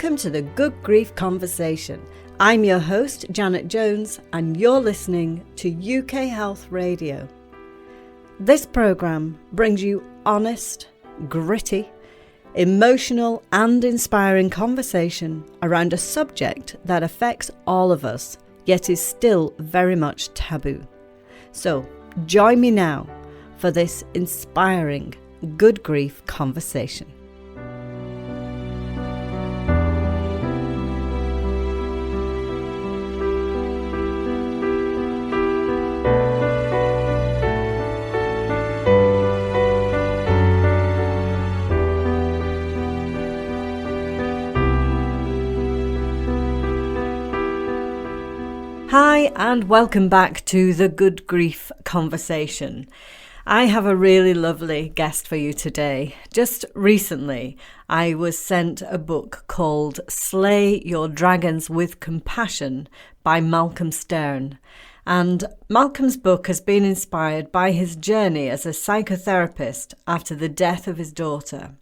Welcome to the Good Grief Conversation. I'm your host, Janet Jones, and you're listening to UK Health Radio. This programme brings you honest, gritty, emotional and inspiring conversation around a subject that affects all of us, yet is still very much taboo. So join me now for this inspiring Good Grief Conversation. Hi and welcome back to the Good Grief Conversation. I have a really lovely guest for you today. Just recently, I was sent a book called Slay Your Dragons with Compassion by Malcolm Stern. And Malcolm's book has been inspired by his journey as a psychotherapist after the death of his daughter.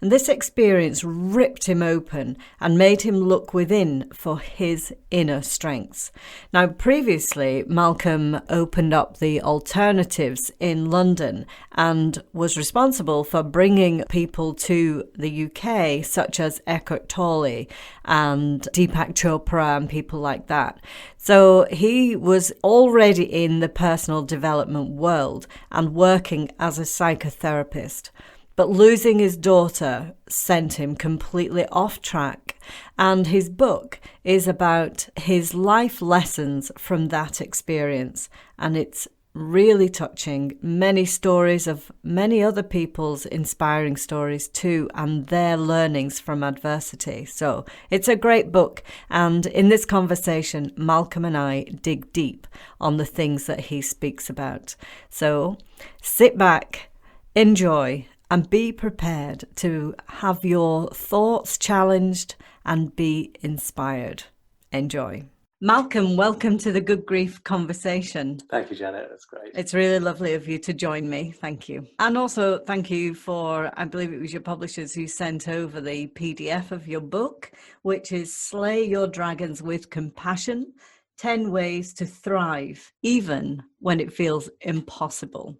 And this experience ripped him open and made him look within for his inner strengths. Now, previously, Malcolm opened up the alternatives in London and was responsible for bringing people to the UK, such as Eckhart Tolle and Deepak Chopra and people like that. So he was already in the personal development world and working as a psychotherapist. But losing his daughter sent him completely off track, and his book is about his life lessons from that experience, and it's really touching. Many stories of many other people's inspiring stories too, and their learnings from adversity. So it's a great book, and in this conversation, Malcolm and I dig deep on the things that he speaks about. So sit back, enjoy, and be prepared to have your thoughts challenged and be inspired. Enjoy. Malcolm, welcome to the Good Grief Conversation. Thank you, Janet. That's great. It's really lovely of you to join me. Thank you. And also thank you for, I believe it was your publishers who sent over the PDF of your book, which is Slay Your Dragons with Compassion, 10 Ways to Thrive, Even When It Feels Impossible.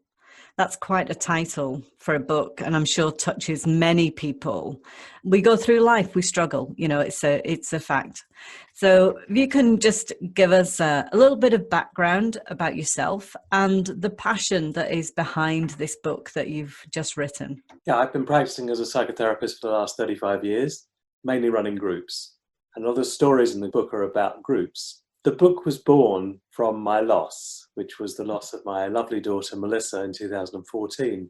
That's quite a title for a book, and I'm sure touches many people. We go through life, we struggle, it's a fact. So if you can just give us a little bit of background about yourself and the passion that is behind this book that you've just written. Yeah, I've been practicing as a psychotherapist for the last 35 years, mainly running groups. And all the stories in the book are about groups. The book was born from my loss, which was the loss of my lovely daughter, Melissa, in 2014,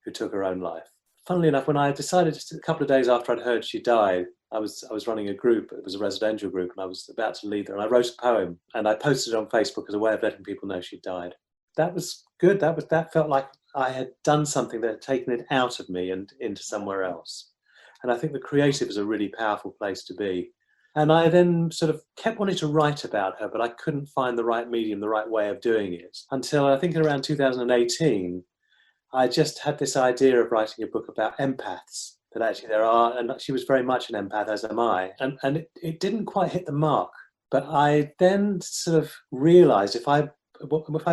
who took her own life. Funnily enough, when I decided, just a couple of days after I'd heard she died, I was running a group. It was a residential group, and I was about to leave there. And I wrote a poem, and I posted it on Facebook as a way of letting people know she died. That was good. That felt like I had done something that had taken it out of me and into somewhere else. And I think the creative is a really powerful place to be. And I then sort of kept wanting to write about her, but I couldn't find the right medium, the right way of doing it. Until I think around 2018, I just had this idea of writing a book about empaths, that actually there are, and she was very much an empath, as am I. And it didn't quite hit the mark. But I then sort of realized if I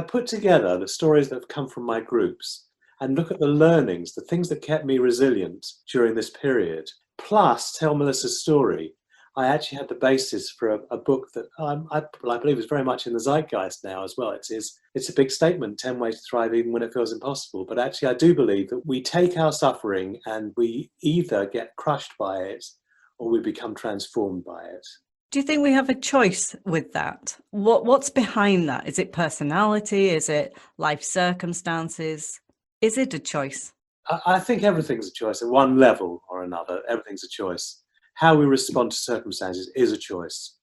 put together the stories that have come from my groups and look at the learnings, the things that kept me resilient during this period, plus tell Melissa's story, I actually had the basis for a book that I believe is very much in the zeitgeist now as well. It's a big statement, 10 Ways to Thrive Even When It Feels Impossible. But actually, I do believe that we take our suffering and we either get crushed by it or we become transformed by it. Do you think we have a choice with that? What's behind that? Is it personality? Is it life circumstances? Is it a choice? I think everything's a choice at one level or another. Everything's a choice. How we respond to circumstances is a choice.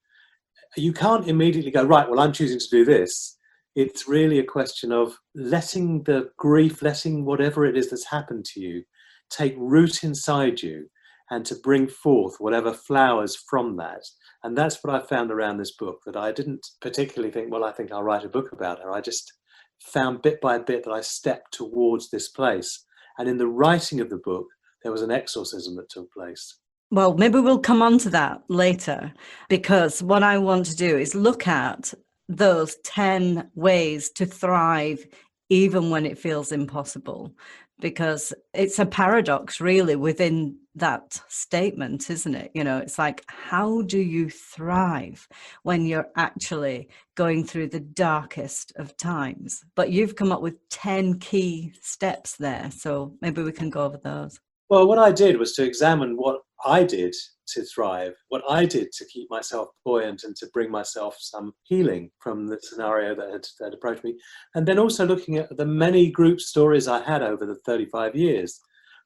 You can't immediately go, right, well, I'm choosing to do this. It's really a question of letting the grief, letting whatever it is that's happened to you take root inside you and to bring forth whatever flowers from that. And that's what I found around this book, that I didn't particularly think, well, I think I'll write a book about her. I just found bit by bit that I stepped towards this place. And in the writing of the book, there was an exorcism that took place. Well, maybe we'll come on to that later, because what I want to do is look at those 10 ways to thrive even when it feels impossible, because it's a paradox really within that statement, isn't it? You know, it's like, how do you thrive when you're actually going through the darkest of times? But you've come up with 10 key steps there, so maybe we can go over those. Well, what I did was to examine what I did to thrive, what I did to keep myself buoyant and to bring myself some healing from the scenario that had approached me. And then also looking at the many group stories I had over the 35 years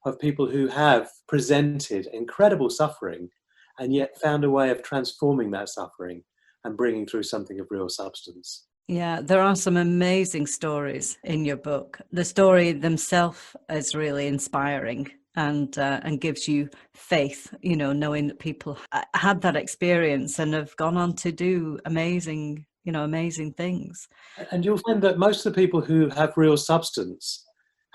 of people who have presented incredible suffering and yet found a way of transforming that suffering and bringing through something of real substance. Yeah, there are some amazing stories in your book. The story themselves is really inspiring and gives you faith, you know, knowing that people had that experience and have gone on to do amazing, you know, amazing things. And you'll find that most of the people who have real substance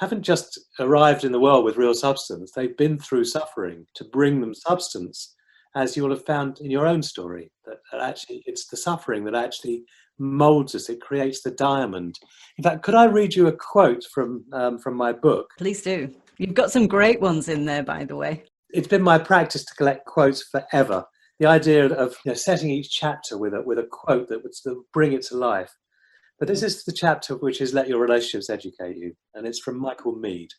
haven't just arrived in the world with real substance, they've been through suffering to bring them substance, as you'll have found in your own story, that actually it's the suffering that actually molds us, it creates the diamond. In fact, could I read you a quote from my book? Please do. You've got some great ones in there, by the way. It's been my practice to collect quotes forever. The idea of setting each chapter with a quote that would bring it to life. But this is the chapter which is Let Your Relationships Educate You, and it's from Michael Meade.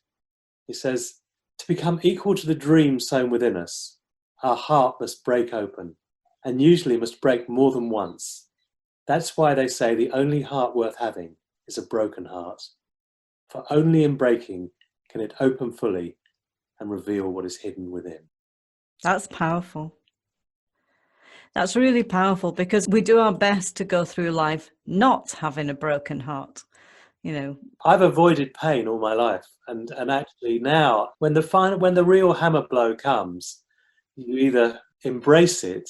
He says, to become equal to the dream sown within us, our heart must break open, and usually must break more than once. That's why they say the only heart worth having is a broken heart. For only in breaking can it open fully and reveal what is hidden within. That's powerful. That's really powerful, because we do our best to go through life not having a broken heart, you know. I've avoided pain all my life, and actually now, when the real hammer blow comes, you either embrace it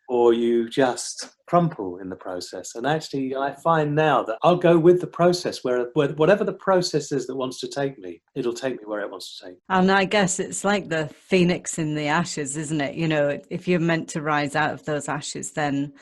or you just crumple in the process. And actually, I find now that I'll go with the process, where whatever the process is that wants to take me, it'll take me where it wants to take me. And I guess it's like the phoenix in the ashes, isn't it? You know, if you're meant to rise out of those ashes, then,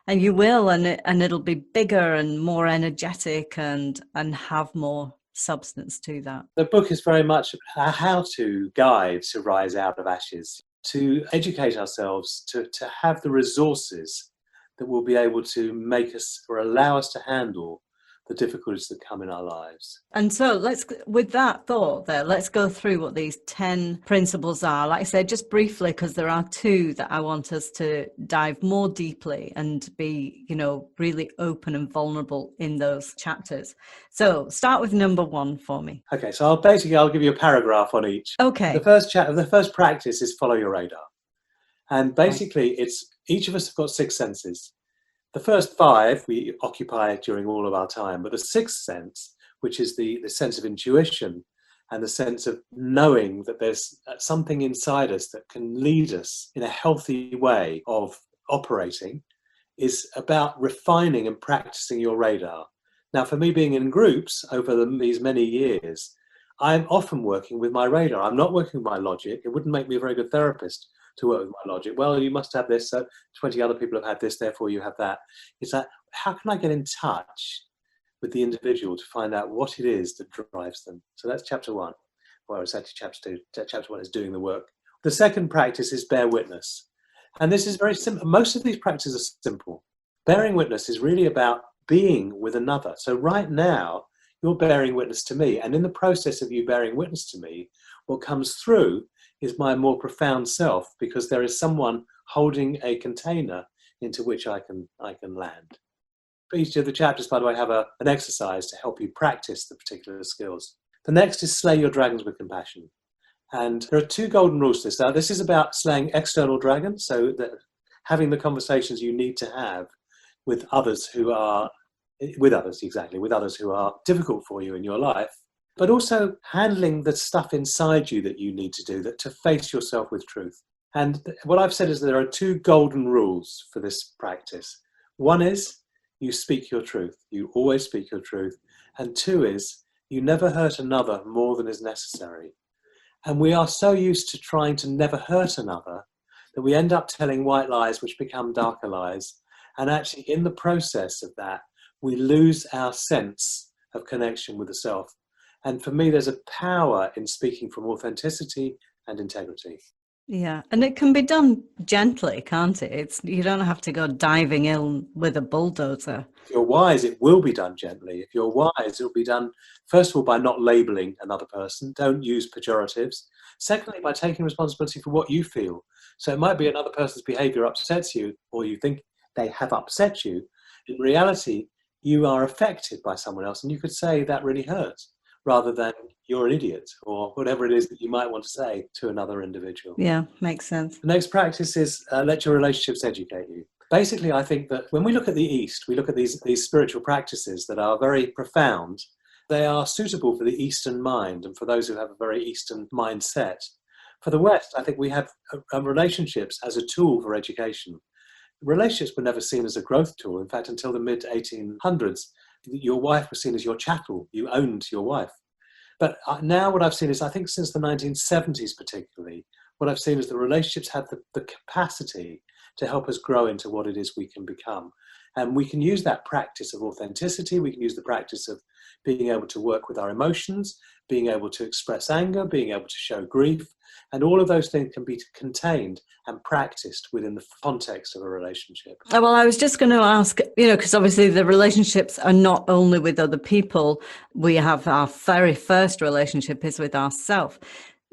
and you will, and it'll be bigger and more energetic and have more substance to that. The book is very much a how-to guide to rise out of ashes, to educate ourselves, to have the resources that will be able to make us or allow us to handle the difficulties that come in our lives. And so with that thought there, let's go through what these 10 principles are. Like I said, just briefly, because there are two that I want us to dive more deeply and be, you know, really open and vulnerable in those chapters. So start with number 1 for me. Okay, so I'll give you a paragraph on each. Okay. The first practice is follow your radar. And basically it's each of us have got 6 senses. The first 5 we occupy during all of our time, but the 6th sense, which is the sense of intuition and the sense of knowing that there's something inside us that can lead us in a healthy way of operating, is about refining and practicing your radar. Now, for me, being in groups over these many years, I'm often working with my radar. I'm not working with my logic. It wouldn't make me a very good therapist to work with my logic. Well, you must have this, so 20 other people have had this, therefore you have that. It's like, how can I get in touch with the individual to find out what it is that drives them? So that's chapter 1. Well, it's actually chapter 2. Chapter 1 is doing the work. The second practice is bear witness. And this is very simple. Most of these practices are simple. Bearing witness is really about being with another. So right now, you're bearing witness to me. And in the process of you bearing witness to me, what comes through is my more profound self, because there is someone holding a container into which I can land. Each of the chapters, by the way, have an exercise to help you practice the particular skills. The next is slay your dragons with compassion. And there are 2 golden rules to this. Now, this is about slaying external dragons, so that having the conversations you need to have with others who are difficult for you in your life, but also handling the stuff inside you that you need to do, that to face yourself with truth. And what I've said is that there are 2 golden rules for this practice. 1 is you speak your truth. You always speak your truth. And 2 is you never hurt another more than is necessary. And we are so used to trying to never hurt another that we end up telling white lies which become darker lies. And actually, in the process of that, we lose our sense of connection with the self. And for me, there's a power in speaking from authenticity and integrity. Yeah, and it can be done gently, can't it? You don't have to go diving in with a bulldozer. If you're wise, it will be done gently. If you're wise, it'll be done, first of all, by not labeling another person. Don't use pejoratives. Secondly, by taking responsibility for what you feel. So it might be another person's behavior upsets you, or you think they have upset you. In reality, you are affected by someone else, and you could say that really hurts, rather than you're an idiot, or whatever it is that you might want to say to another individual. Yeah, makes sense. The next practice is let your relationships educate you. Basically, I think that when we look at the East, we look at these spiritual practices that are very profound. They are suitable for the Eastern mind and for those who have a very Eastern mindset. For the West, I think we have relationships as a tool for education. Relationships were never seen as a growth tool. In fact, until the mid-1800s, your wife was seen as your chattel. You owned your wife. But now what I've seen is, I think since the 1970s particularly, what I've seen is that relationships have the capacity to help us grow into what it is we can become. And we can use that practice of authenticity. We can use the practice of being able to work with our emotions, being able to express anger, being able to show grief. And all of those things can be contained and practiced within the context of a relationship. Well, I was just going to ask, because obviously the relationships are not only with other people. We have our very first relationship is with ourselves.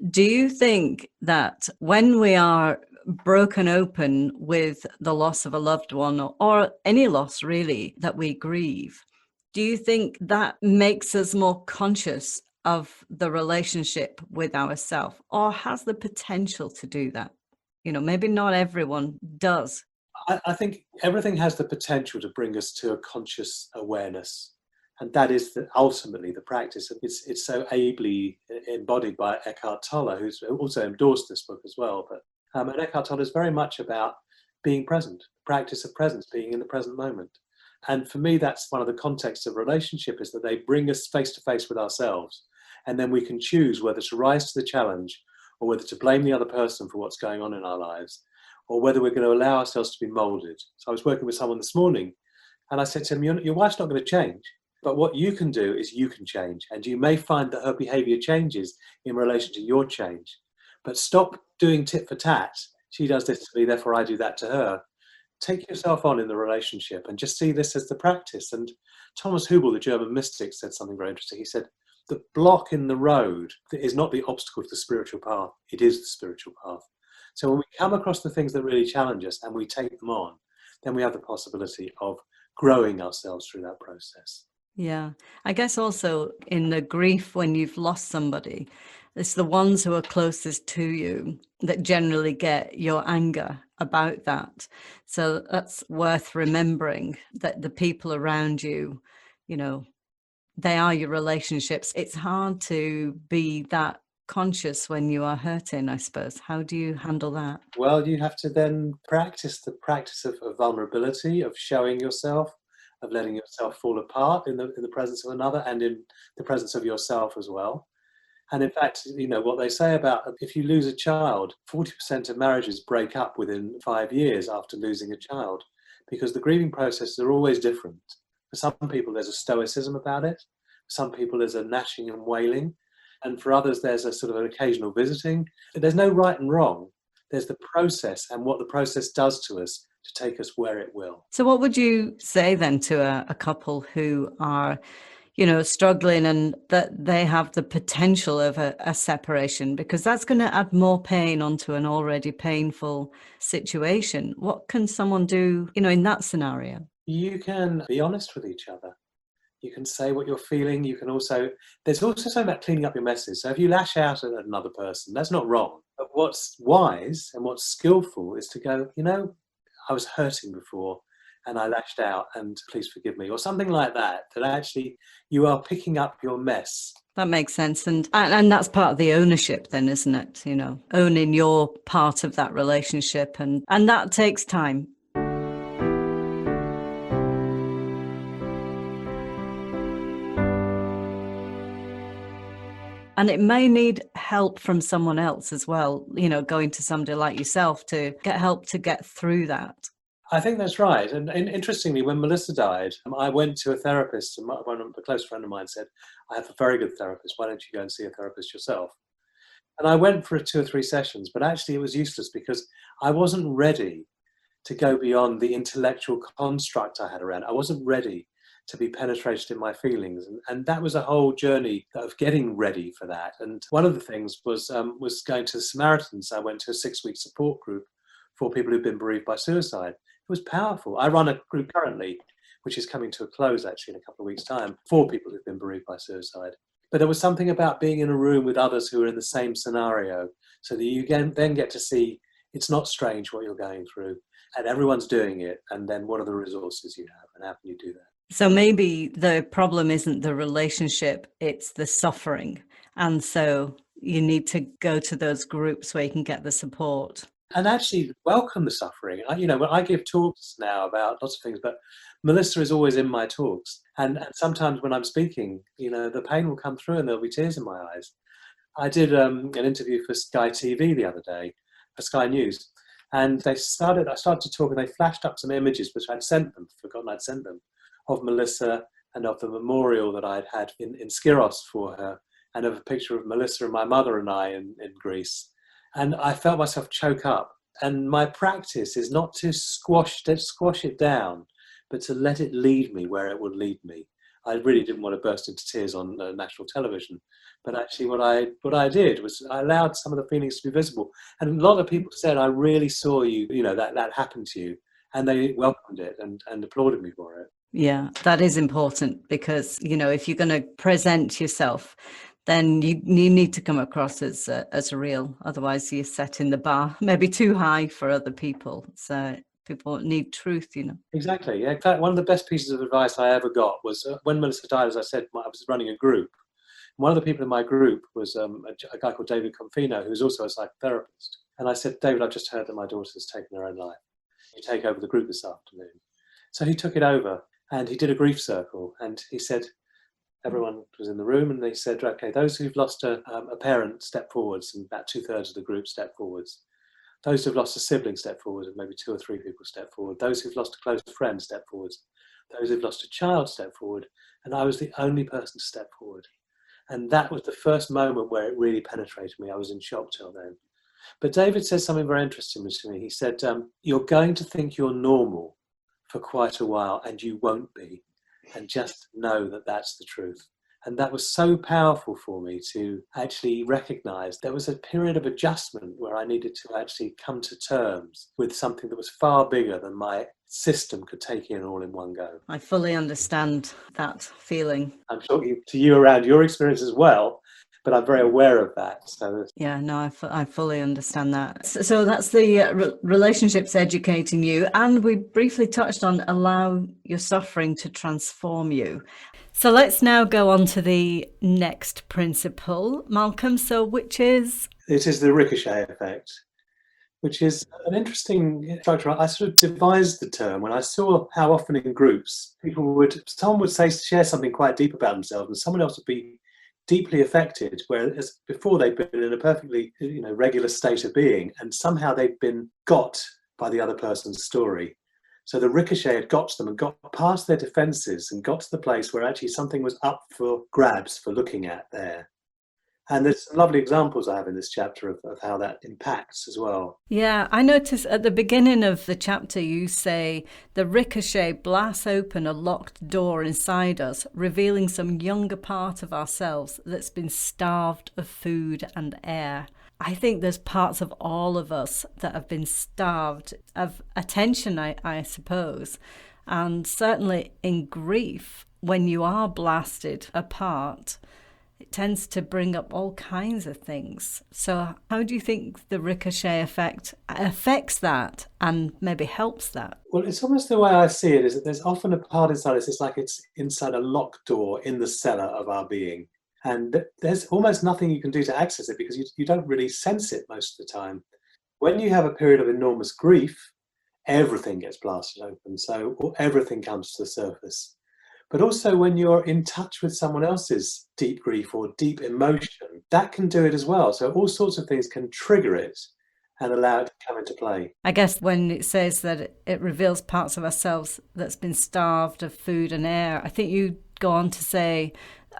Do you think that when we are broken open with the loss of a loved one, or any loss really that we grieve, do you think that makes us more conscious of the relationship with ourselves, or has the potential to do that? Maybe not everyone does. I think everything has the potential to bring us to a conscious awareness. And that is ultimately the practice. It's so ably embodied by Eckhart Tolle, who's also endorsed this book as well. But and Eckhart Tolle is very much about being present, practice of presence, being in the present moment. And for me, that's one of the contexts of relationship, is that they bring us face to face with ourselves. And then we can choose whether to rise to the challenge, or whether to blame the other person for what's going on in our lives, or whether we're going to allow ourselves to be molded. So I was working with someone this morning, and I said to him, your wife's not going to change. But what you can do is you can change. And you may find that her behavior changes in relation to your change. But stop doing tit for tat. She does this to me, therefore I do that to her. Take yourself on in the relationship and just see this as the practice. And Thomas Hübl, the German mystic, said something very interesting. He said, the block in the road is not the obstacle to the spiritual path. It is the spiritual path. So when we come across the things that really challenge us and we take them on, then we have the possibility of growing ourselves through that process. Yeah. I guess also in the grief when you've lost somebody, it's the ones who are closest to you that generally get your anger about that. So that's worth remembering, that the people around you, they are your relationships. It's hard to be that conscious when you are hurting, I suppose. How do you handle that? Well, you have to then practice the practice of vulnerability, of showing yourself, of letting yourself fall apart in the presence of another and in the presence of yourself as well. And in fact, what they say about if you lose a child, 40% of marriages break up within 5 years after losing a child, because the grieving processes are always different. For some people, there's a stoicism about it. For some people, there's a gnashing and wailing. And for others, there's a sort of an occasional visiting. There's no right and wrong. There's the process and what the process does to us to take us where it will. So what would you say then to a couple who are, struggling and that they have the potential of a separation, because that's going to add more pain onto an already painful situation? What can someone do, in that scenario? You can be honest with each other. You can say what you're feeling. There's also something about cleaning up your messes. So if you lash out at another person, that's not wrong. But what's wise and what's skillful is to go, I was hurting before and I lashed out and please forgive me, or something like that, that actually you are picking up your mess. That makes sense. And that's part of the ownership then, isn't it? Owning your part of that relationship. And that takes time. And it may need help from someone else as well, going to somebody like yourself to get help to get through that. I think that's right. And interestingly, when Melissa died, I went to a therapist, and a close friend of mine said, I have a very good therapist. Why don't you go and see a therapist yourself? And I went for 2 or 3 sessions, but actually it was useless because I wasn't ready to go beyond the intellectual construct I had around it. I wasn't ready to be penetrated in my feelings. And that was a whole journey of getting ready for that. And one of the things was going to the Samaritans. I went to a 6-week support group for people who've been bereaved by suicide. It was powerful. I run a group currently, which is coming to a close actually in a couple of weeks' time, for people who've been bereaved by suicide. But there was something about being in a room with others who are in the same scenario, so that you then get to see it's not strange what you're going through, and everyone's doing it. And then what are the resources you have, and how can you do that? So maybe the problem isn't the relationship, it's the suffering. And so you need to go to those groups where you can get the support. And actually welcome the suffering. When I give talks now about lots of things, but Melissa is always in my talks. And sometimes when I'm speaking, the pain will come through and there'll be tears in my eyes. I did an interview for Sky TV the other day, for Sky News. And I started to talk, and they flashed up some images, which I'd sent them, forgotten I'd sent them, of Melissa and of the memorial that I'd had in Skiros for her, and of a picture of Melissa and my mother and I in Greece. And I felt myself choke up. And my practice is not to squash it down, but to let it lead me where it would lead me. I really didn't want to burst into tears on national television, but actually what I did was I allowed some of the feelings to be visible. And a lot of people said, I really saw you, that happened to you. And they welcomed it and applauded me for it. Yeah, that is important because, if you're going to present yourself, then you need to come across as real. Otherwise, you're setting the bar maybe too high for other people. So people need truth, Exactly. Yeah. In fact, one of the best pieces of advice I ever got was when Melissa died, as I said, I was running a group. One of the people in my group was a guy called David Confino, who's also a psychotherapist. And I said, David, I've just heard that my daughter's taken her own life. You take over the group this afternoon. So he took it over and he did a grief circle. And he said, everyone was in the room, and they said, okay, those who've lost a parent step forwards, and about 2/3 of the group step forwards. Those who've lost a sibling step forward, and maybe 2 or 3 people step forward. Those who've lost a close friend step forwards. Those who've lost a child step forward. And I was the only person to step forward. And that was the first moment where it really penetrated me. I was in shock till then. But David said something very interesting to me. He said, you're going to think you're normal for quite a while, and you won't be. And just know that that's the truth. And that was so powerful for me to actually recognize there was a period of adjustment where I needed to actually come to terms with something that was far bigger than my system could take in all in one go. I fully understand that feeling. I'm talking to you around your experience as well, but I'm very aware of that. So yeah, no, I fully understand that. So that's the relationships educating you. And we briefly touched on allow your suffering to transform you. So let's now go on to the next principle, Malcolm. So which is? It is the ricochet effect, which is an interesting structure. I sort of devised the term when I saw how often in groups someone would share something quite deep about themselves, and someone else would be deeply affected, whereas before they'd been in a perfectly regular state of being, and somehow they'd been got by the other person's story. So the ricochet had got to them and got past their defenses and got to the place where actually something was up for grabs for looking at there. And there's some lovely examples I have in this chapter of how that impacts as well. Yeah, I noticed at the beginning of the chapter you say the ricochet blasts open a locked door inside us, revealing some younger part of ourselves that's been starved of food and air. I think there's parts of all of us that have been starved of attention, I suppose. And certainly in grief, when you are blasted apart, it tends to bring up all kinds of things. So how do you think the ricochet effect affects that and maybe helps that? Well, it's almost the way I see it is that there's often a part inside us, it's like it's inside a locked door in the cellar of our being. And there's almost nothing you can do to access it because you don't really sense it most of the time. When you have a period of enormous grief, everything gets blasted open. So everything comes to the surface. But also when you're in touch with someone else's deep grief or deep emotion, that can do it as well. So all sorts of things can trigger it and allow it to come into play. I guess when it says that it reveals parts of ourselves that's been starved of food and air, I think you go on to say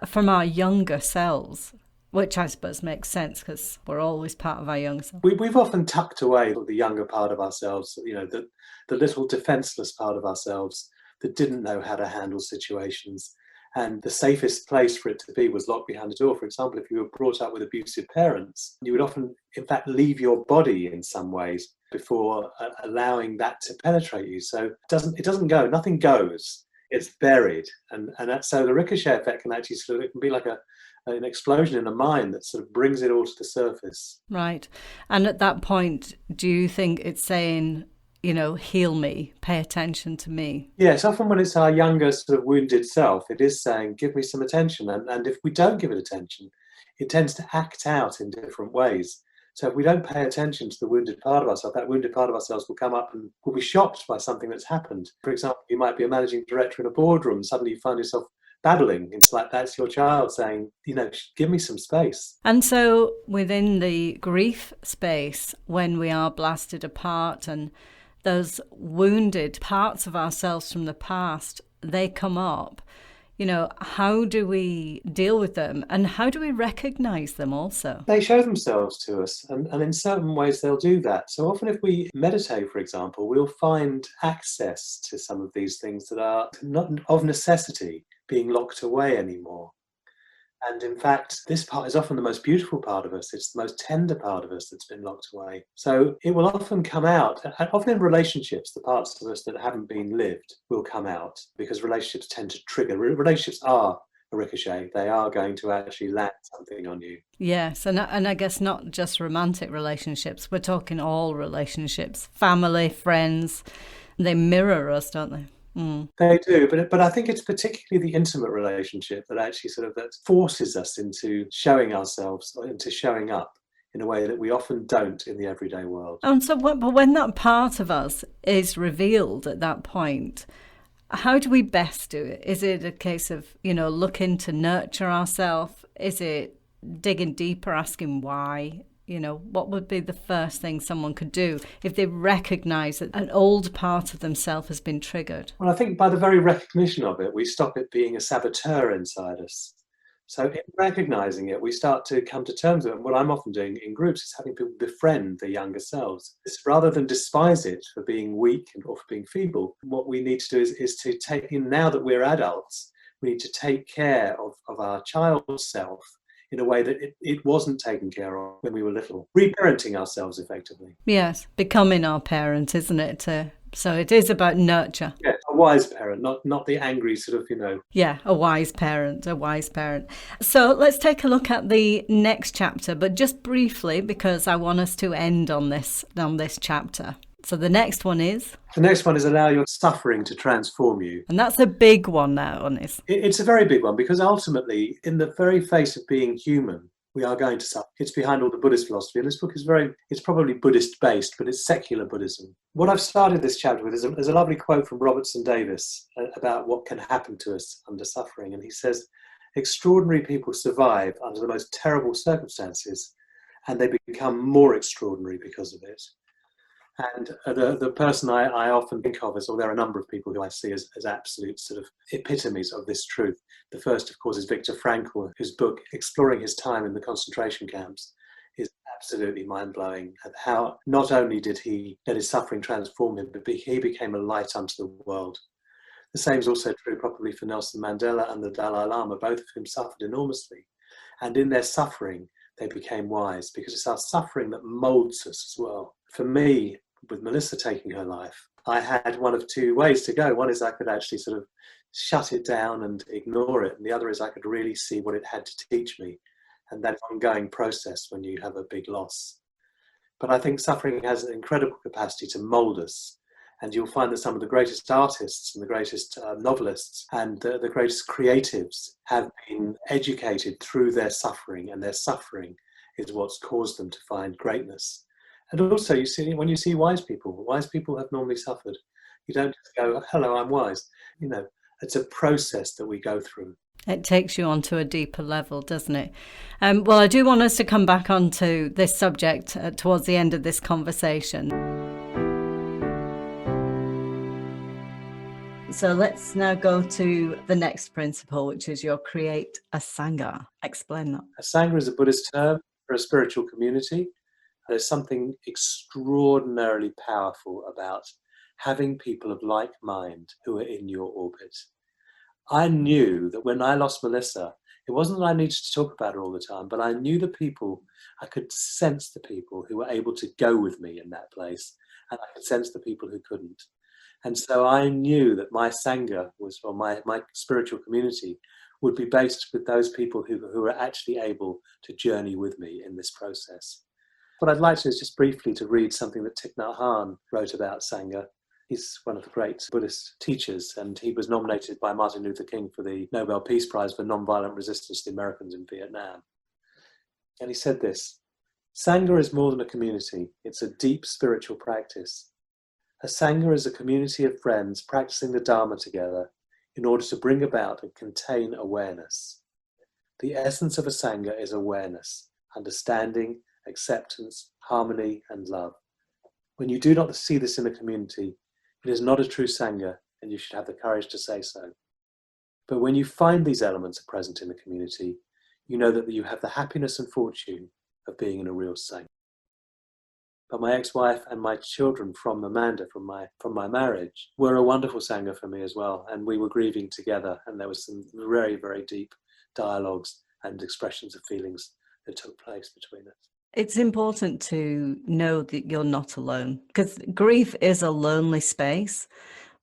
from our younger selves, which I suppose makes sense because we're always part of our younger self. We've often tucked away the younger part of ourselves, the little defenseless part of ourselves that didn't know how to handle situations. And the safest place for it to be was locked behind a door. For example, if you were brought up with abusive parents, you would often, in fact, leave your body in some ways before allowing that to penetrate you. So it doesn't go, nothing goes. It's buried. And so the ricochet effect can actually it can be like an explosion in the mind that sort of brings it all to the surface. Right. And at that point, do you think it's saying, heal me, pay attention to me? Yes, often when it's our younger sort of wounded self, it is saying, give me some attention. And if we don't give it attention, it tends to act out in different ways. So if we don't pay attention to the wounded part of ourselves, that wounded part of ourselves will come up and will be shocked by something that's happened. For example, you might be a managing director in a boardroom, suddenly you find yourself babbling. It's like that's your child saying, give me some space. And so within the grief space, when we are blasted apart and those wounded parts of ourselves from the past, they come up, how do we deal with them and how do we recognize them also? They show themselves to us, and in certain ways they'll do that. So often if we meditate, for example, we'll find access to some of these things that are not of necessity being locked away anymore. And in fact, this part is often the most beautiful part of us. It's the most tender part of us that's been locked away. So it will often come out, often in relationships, the parts of us that haven't been lived will come out because relationships tend to trigger. Relationships are a ricochet. They are going to actually land something on you. Yes, and I guess not just romantic relationships. We're talking all relationships, family, friends. They mirror us, don't they? Mm. They do, but I think it's particularly the intimate relationship that actually that forces us into showing ourselves, into showing up in a way that we often don't in the everyday world. And so, but when that part of us is revealed at that point, how do we best do it? Is it a case of, looking to nurture ourselves? Is it digging deeper, asking why? What would be the first thing someone could do if they recognise that an old part of themselves has been triggered? Well, I think by the very recognition of it, we stop it being a saboteur inside us. So in recognising it, we start to come to terms with it. And what I'm often doing in groups is having people befriend their younger selves. It's rather than despise it for being weak or for being feeble, what we need to do is to take in, now that we're adults, we need to take care of our child self in a way that it wasn't taken care of when we were little. Reparenting ourselves effectively. Yes, becoming our parent, isn't it? So it is about nurture. Yeah, a wise parent, not the angry Yeah, a wise parent. So let's take a look at the next chapter, but just briefly because I want us to end on this chapter. So the next one is? The next one is allow your suffering to transform you. And that's a big one now, Onis. It's a very big one because ultimately, in the very face of being human, we are going to suffer. It's behind all the Buddhist philosophy. And this book it's probably Buddhist based, but it's secular Buddhism. What I've started this chapter with is a lovely quote from Robertson Davis about what can happen to us under suffering. And he says, extraordinary people survive under the most terrible circumstances and they become more extraordinary because of it. And the person I often think of there are a number of people who I see as absolute epitomes of this truth. The first, of course, is Viktor Frankl, whose book, exploring his time in the concentration camps, is absolutely mind-blowing. And how not only did he let his suffering transform him, but he became a light unto the world. The same is also true probably for Nelson Mandela and the Dalai Lama, both of whom suffered enormously. And in their suffering, they became wise, because it's our suffering that molds us as well. For me, with Melissa taking her life, I had one of two ways to go. One is I could actually shut it down and ignore it. And the other is I could really see what it had to teach me. And that ongoing process when you have a big loss. But I think suffering has an incredible capacity to mold us. And you'll find that some of the greatest artists and the greatest novelists and the greatest creatives have been educated through their suffering, and their suffering is what's caused them to find greatness. And also, when you see wise people have normally suffered. You don't just go, hello, I'm wise. It's a process that we go through. It takes you onto a deeper level, doesn't it? Well, I do want us to come back onto this subject towards the end of this conversation. So let's now go to the next principle, which is your create a sangha. Explain that. A sangha is a Buddhist term for a spiritual community. There's something extraordinarily powerful about having people of like mind who are in your orbit. I knew that when I lost Melissa, it wasn't that I needed to talk about her all the time, but I knew the people, I could sense the people who were able to go with me in that place, and I could sense the people who couldn't. And so I knew that my sangha was, or my spiritual community would be based with those people who are actually able to journey with me in this process. What I'd like to is just briefly to read something that Thich Nhat Hanh wrote about sangha. He's one of the great Buddhist teachers, and he was nominated by Martin Luther King for the Nobel Peace Prize for nonviolent resistance to the Americans in Vietnam. And he said this: "Sangha is more than a community, it's a deep spiritual practice. A sangha is a community of friends practicing the Dharma together in order to bring about and contain awareness. The essence of a sangha is awareness, understanding, acceptance, harmony, and love. When you do not see this in a community, it is not a true sangha, and you should have the courage to say so. But when you find these elements are present in the community, you know that you have the happiness and fortune of being in a real sangha." But my ex-wife and my children from Amanda, from my marriage, were a wonderful sangha for me as well. And we were grieving together, and there was some very, very deep dialogues and expressions of feelings that took place between us. It's important to know that you're not alone, because grief is a lonely space,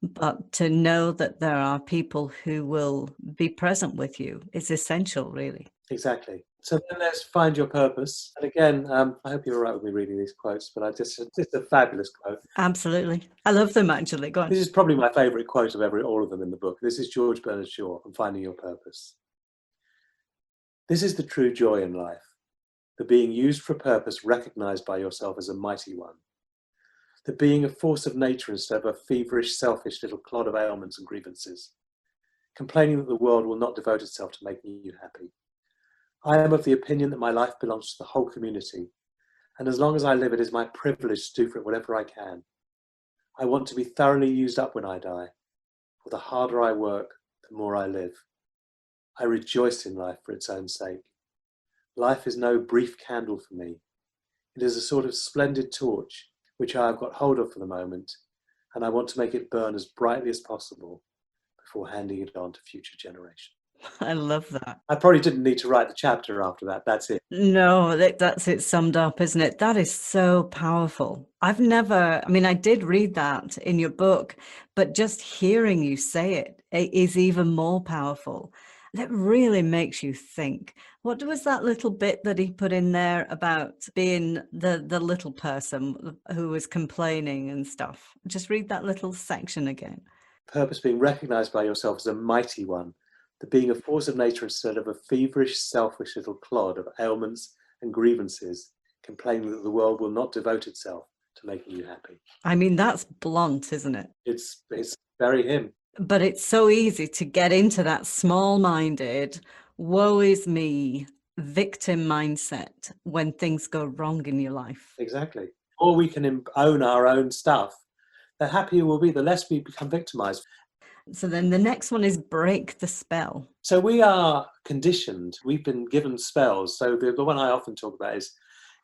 but to know that there are people who will be present with you is essential, really. Exactly. So then there's find your purpose. And again, I hope you're all right with me reading these quotes, but it's a fabulous quote. Absolutely. I love them, actually. Go on. This is probably my favourite quote of all of them in the book. This is George Bernard Shaw on Finding Your Purpose. "This is the true joy in life, the being used for a purpose recognised by yourself as a mighty one. The being a force of nature instead of a feverish, selfish little clod of ailments and grievances. Complaining that the world will not devote itself to making you happy. I am of the opinion that my life belongs to the whole community, and as long as I live, it is my privilege to do for it whatever I can. I want to be thoroughly used up when I die, for the harder I work, the more I live. I rejoice in life for its own sake. Life is no brief candle for me. It is a sort of splendid torch, which I have got hold of for the moment, and I want to make it burn as brightly as possible before handing it on to future generations." I love that. I probably didn't need to write the chapter after that. That's it. No, that's it summed up, isn't it? That is so powerful. I did read that in your book, but just hearing you say it is even more powerful. That really makes you think. What was that little bit that he put in there about being the little person who was complaining and stuff? Just read that little section again. Purpose being recognised by yourself as a mighty one, the being a force of nature instead of a feverish, selfish little clod of ailments and grievances, complaining that the world will not devote itself to making you happy. I mean, that's blunt, isn't it? It's very him. But it's so easy to get into that small-minded, woe is me, victim mindset when things go wrong in your life. Exactly. Or we can own our own stuff, the happier we'll be, the less we become victimized. So then the next one is break the spell. So we are conditioned. We've been given spells. So the one I often talk about is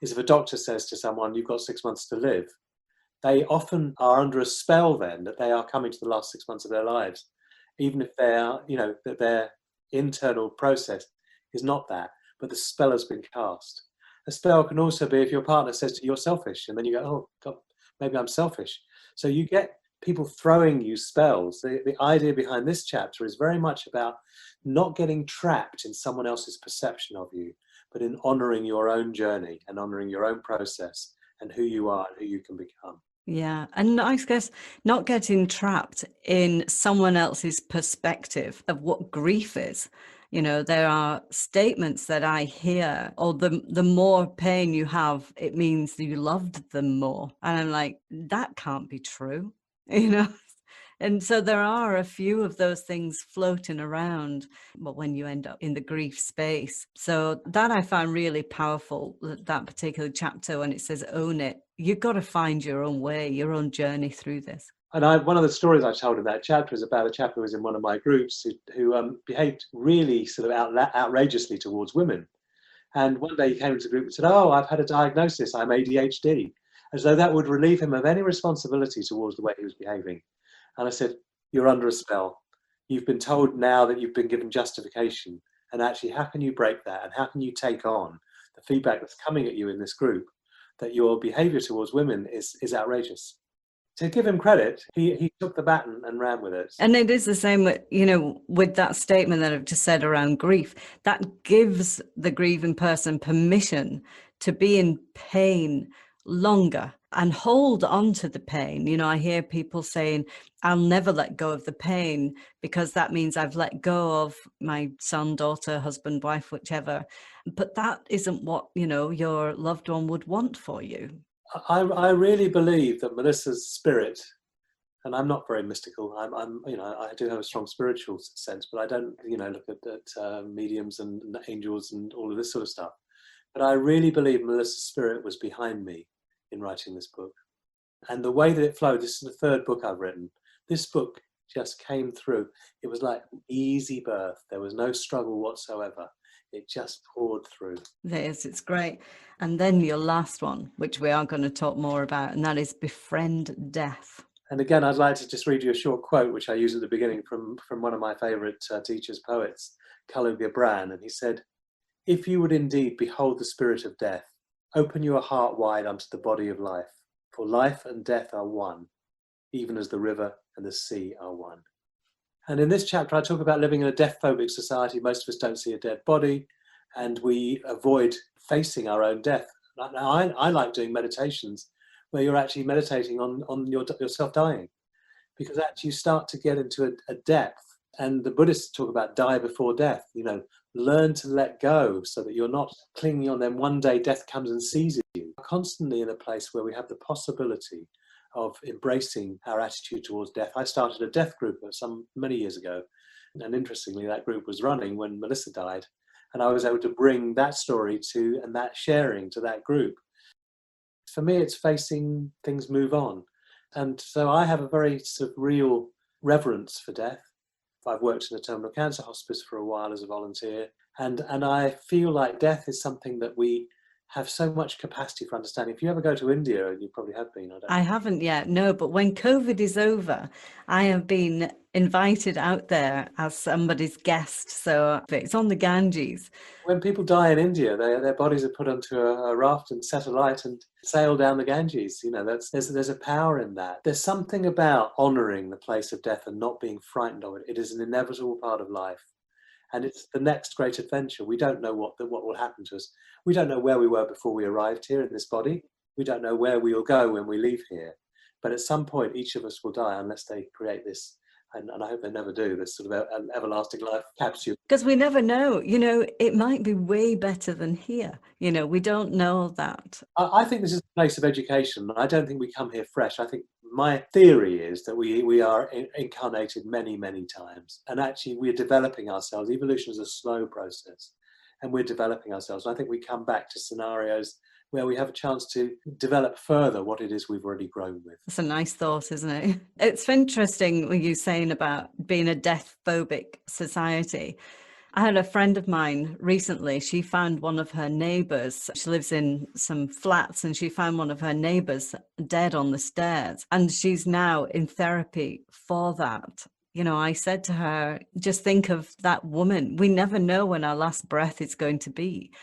if a doctor says to someone, "You've got 6 months to live," they often are under a spell then that they are coming to the last 6 months of their lives, even if they are, that their internal process is not that, but the spell has been cast. A spell can also be if your partner says to you, "You're selfish," and then you go, "Oh God, maybe I'm selfish." So you get people throwing you spells. The idea behind this chapter is very much about not getting trapped in someone else's perception of you, but in honouring your own journey and honouring your own process and who you are and who you can become. Yeah. And I guess not getting trapped in someone else's perspective of what grief is. There are statements that I hear, or the more pain you have, it means you loved them more. And I'm like, that can't be true. And so there are a few of those things floating around, but when you end up in the grief space. So that I found really powerful, that particular chapter when it says own it. You've got to find your own way, your own journey through this. And one of the stories I told in that chapter is about a chap who was in one of my groups who behaved really sort of outrageously towards women. And one day he came into the group and said, "Oh, I've had a diagnosis, I'm ADHD," as though that would relieve him of any responsibility towards the way he was behaving. And I said, "You're under a spell. You've been told now that you've been given justification. And actually, how can you break that? And how can you take on the feedback that's coming at you in this group that your behavior towards women is outrageous?" To give him credit, he took the baton and ran with it. And it is the same with, with that statement that I've just said around grief, that gives the grieving person permission to be in pain longer and hold on to the pain. I hear people saying, I'll never let go of the pain because that means I've let go of my son, daughter, husband, wife, whichever. But that isn't what, your loved one would want for you. I really believe that Melissa's spirit, and I'm not very mystical. I do have a strong spiritual sense, but I don't, look at mediums and angels and all of this sort of stuff. But I really believe Melissa's spirit was behind me in writing this book. And the way that it flowed, this is the third book I've written. This book just came through. It was like easy birth. There was no struggle whatsoever. It just poured through. It's great. And then your last one, which we are going to talk more about, and that is Befriend Death. And again, I'd like to just read you a short quote, which I use at the beginning from one of my favourite teachers, poets, Khalil Gibran. And he said, "If you would indeed behold the spirit of death, open your heart wide unto the body of life. For life and death are one, even as the river and the sea are one." And in this chapter, I talk about living in a deathphobic society. Most of us don't see a dead body, and we avoid facing our own death. Now, I like doing meditations where you're actually meditating on yourself dying, because actually you start to get into a depth. And the Buddhists talk about die before death, learn to let go so that you're not clinging on them. One day death comes and seizes you. We're constantly in a place where we have the possibility of embracing our attitude towards death. I started a death group many years ago. And interestingly, that group was running when Melissa died. And I was able to bring that story and that sharing to that group. For me, it's facing things move on. And so I have a very sort of real reverence for death. I've worked in a terminal cancer hospice for a while as a volunteer. And I feel like death is something that we have so much capacity for understanding. If you ever go to India, and you probably have been, I haven't yet, no, but when COVID is over, I have been invited out there as somebody's guest. So it's on the Ganges. When people die in India, their bodies are put onto a raft and set alight and sail down the Ganges. There's a power in that. There's something about honouring the place of death and not being frightened of it. It is an inevitable part of life. And it's the next great adventure. We don't know what will happen to us. We don't know where we were before we arrived here in this body. We don't know where we will go when we leave here. But at some point, each of us will die unless they create this, and I hope they never do, this sort of an everlasting life capsule. Because we never know, it might be way better than here. We don't know that. I think this is a place of education. I don't think we come here fresh. I think my theory is that we are incarnated many, many times. And actually, we're developing ourselves. Evolution is a slow process. And we're developing ourselves. And I think we come back to scenarios where we have a chance to develop further what it is we've already grown with. That's a nice thought, isn't it? It's interesting what you're saying about being a death-phobic society. I had a friend of mine recently, she found one of her neighbours. She lives in some flats and she found one of her neighbours dead on the stairs. And she's now in therapy for that. I said to her, just think of that woman. We never know when our last breath is going to be.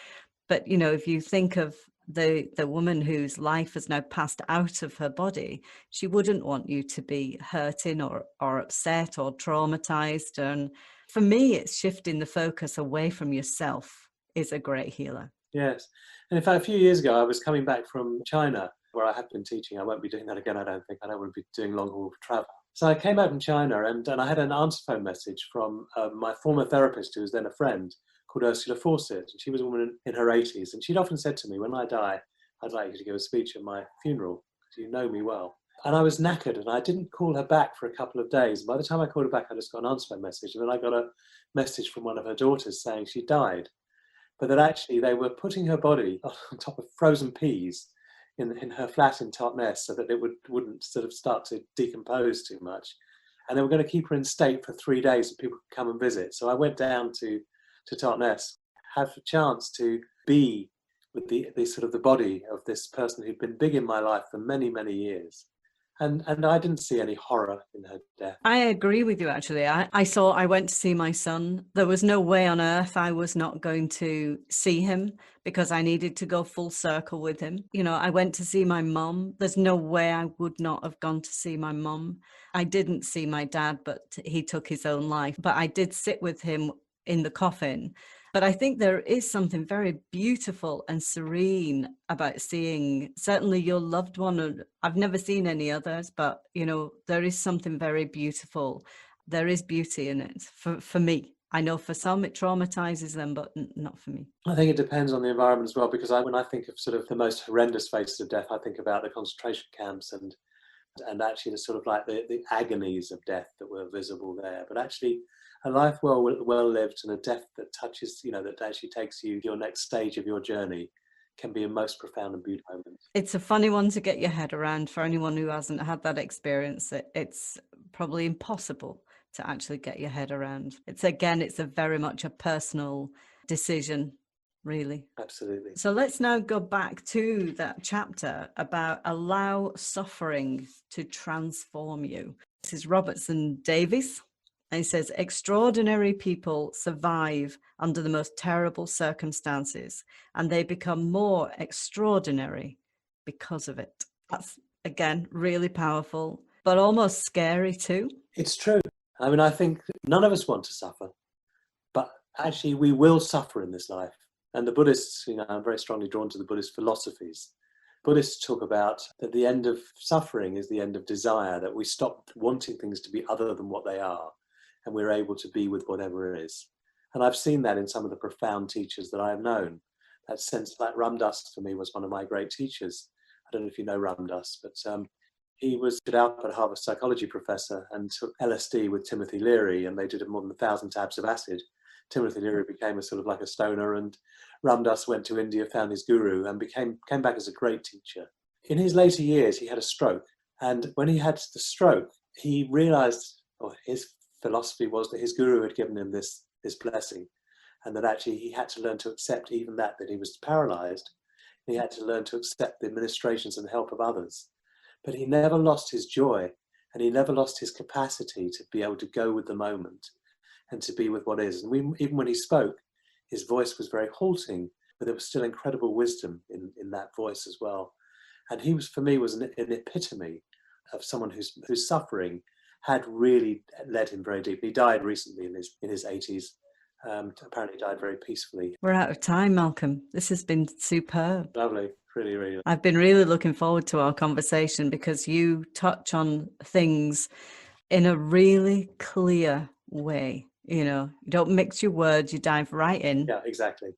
But, if you think of the woman whose life has now passed out of her body, she wouldn't want you to be hurting or upset or traumatized. And for me, it's shifting the focus away from yourself is a great healer. Yes. And in fact, a few years ago, I was coming back from China, where I have been teaching. I won't be doing that again, I don't think. I don't want to be doing long haul travel. So I came back from China and I had an answer phone message from my former therapist, who was then a friend, called Ursula Fawcett. And she was a woman in her 80s. And she'd often said to me, when I die, I'd like you to give a speech at my funeral, because you know me well. And I was knackered, and I didn't call her back for a couple of days. By the time I called her back, I just got an answer phone message, and then I got a message from one of her daughters saying she died, but that actually they were putting her body on top of frozen peas in her flat in Totnes so that it wouldn't sort of start to decompose too much. And they were going to keep her in state for 3 days so people could come and visit. So I went down to Totnes, had a chance to be with the sort of the body of this person who'd been big in my life for many, many years. And I didn't see any horror in her death. I agree with you, actually. I went to see my son. There was no way on earth I was not going to see him because I needed to go full circle with him. You know, I went to see my mum. There's no way I would not have gone to see my mum. I didn't see my dad, but he took his own life. But I did sit with him in the coffin. But I think there is something very beautiful and serene about seeing certainly your loved one. I've never seen any others, but, you know, there is something very beautiful. There is beauty in it for me. I know for some it traumatizes them, but not for me. I think it depends on the environment as well, because when I think of sort of the most horrendous faces of death, I think about the concentration camps and actually the sort of like the agonies of death that were visible there. But actually a life well lived and a death that touches, you know, that actually takes you to your next stage of your journey can be a most profound and beautiful moment. It's a funny one to get your head around for anyone who hasn't had that experience. It's probably impossible to actually get your head around. It's a very much a personal decision, really. Absolutely. So let's now go back to that chapter about allow suffering to transform you. This is Robertson Davies. And he says, extraordinary people survive under the most terrible circumstances, and they become more extraordinary because of it. That's, again, really powerful, but almost scary too. It's true. I mean, I think none of us want to suffer, but actually we will suffer in this life. And the Buddhists, you know, I'm very strongly drawn to the Buddhist philosophies. Buddhists talk about that the end of suffering is the end of desire, that we stop wanting things to be other than what they are, and we're able to be with whatever is. And I've seen that in some of the profound teachers that I have known. That sense, like Ram Dass for me was one of my great teachers. I don't know if you know Ram Dass, but he was at Harvard psychology professor and took LSD with Timothy Leary, and they did more than 1,000 tabs of acid. Timothy Leary became a sort of like a stoner, and Ram Dass went to India, found his guru, and came back as a great teacher. In his later years, he had a stroke, and when he had the stroke, he realized, or his philosophy was that his guru had given him this blessing, and that actually he had to learn to accept even that he was paralyzed. He had to learn to accept the administrations and help of others. But he never lost his joy, and he never lost his capacity to be able to go with the moment and to be with what is. And even when he spoke, his voice was very halting, but there was still incredible wisdom in that voice as well. And he was, for me, was an epitome of someone whose suffering had really led him very deep. He died recently in his 80s. Apparently died very peacefully. We're out of time, Malcolm. This has been superb. Lovely. Really, really. I've been really looking forward to our conversation because you touch on things in a really clear way. You know, you don't mix your words, you dive right in. Yeah, exactly.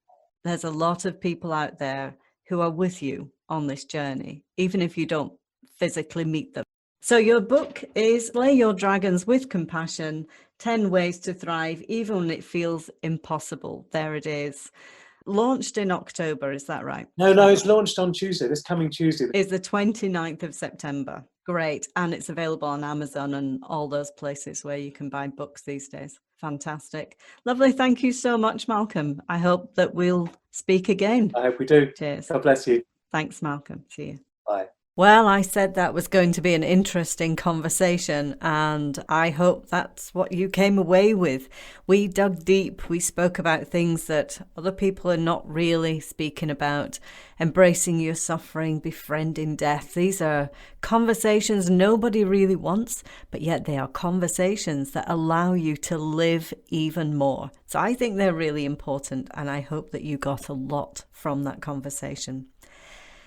There's a lot of people out there who are with you on this journey, even if you don't physically meet them. So your book is Slay Your Dragons with Compassion, 10 Ways to Thrive, even when it feels impossible. There it is. Launched in October, is that right? No, it's launched on Tuesday, this coming Tuesday. It's the 29th of September. Great. And it's available on Amazon and all those places where you can buy books these days. Fantastic. Lovely. Thank you so much, Malcolm. I hope that we'll speak again. I hope we do. Cheers. God bless you. Thanks, Malcolm. See you. Bye. Well, I said that was going to be an interesting conversation, and I hope that's what you came away with. We dug deep. We spoke about things that other people are not really speaking about. Embracing your suffering, befriending death. These are conversations nobody really wants, but yet they are conversations that allow you to live even more. So I think they're really important, and I hope that you got a lot from that conversation.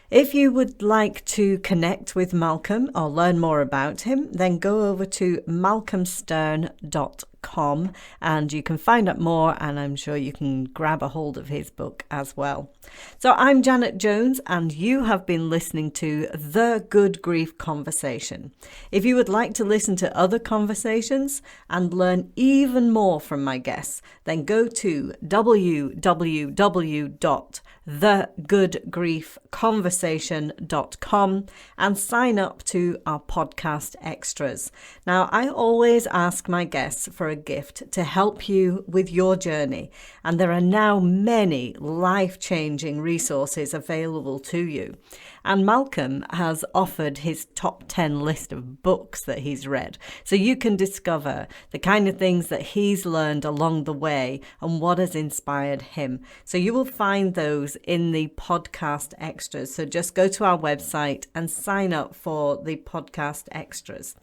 If you would like to connect with Malcolm or learn more about him, then go over to malcolmstern.com. deathphobic.com, and you can find out more, and I'm sure you can grab a hold of his book as well. So I'm Janet Jones, and you have been listening to The Good Grief Conversation. If you would like to listen to other conversations and learn even more from my guests, then go to www.thegoodgriefconversation.com and sign up to our podcast extras. Now, I always ask my guests for a gift to help you with your journey, and there are now many life-changing resources available to you. And Malcolm has offered his top 10 list of books that he's read, so you can discover the kind of things that he's learned along the way and what has inspired him. So you will find those in the podcast extras. So just go to our website and sign up for the podcast extras.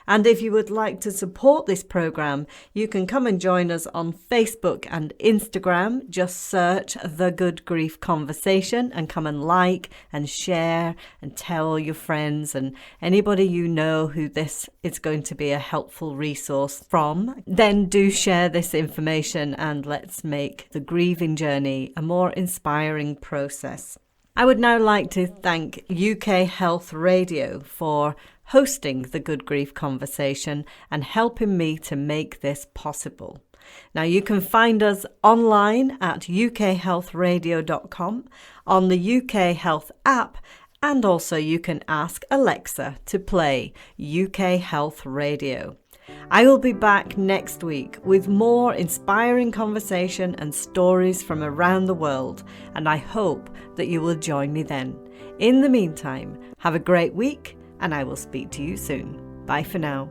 And if you would like to support this program, you can come and join us on Facebook and Instagram. Just search The Good Grief Conversation and come and like and share and tell your friends and anybody you know who this is going to be a helpful resource from. Then do share this information, and let's make the grieving journey a more inspiring process. I would now like to thank UK Health Radio for hosting the Good Grief Conversation and helping me to make this possible. Now, you can find us online at ukhealthradio.com, on the UK Health app, and also you can ask Alexa to play UK Health Radio. I will be back next week with more inspiring conversation and stories from around the world, and I hope that you will join me then. In the meantime, have a great week, and I will speak to you soon. Bye for now.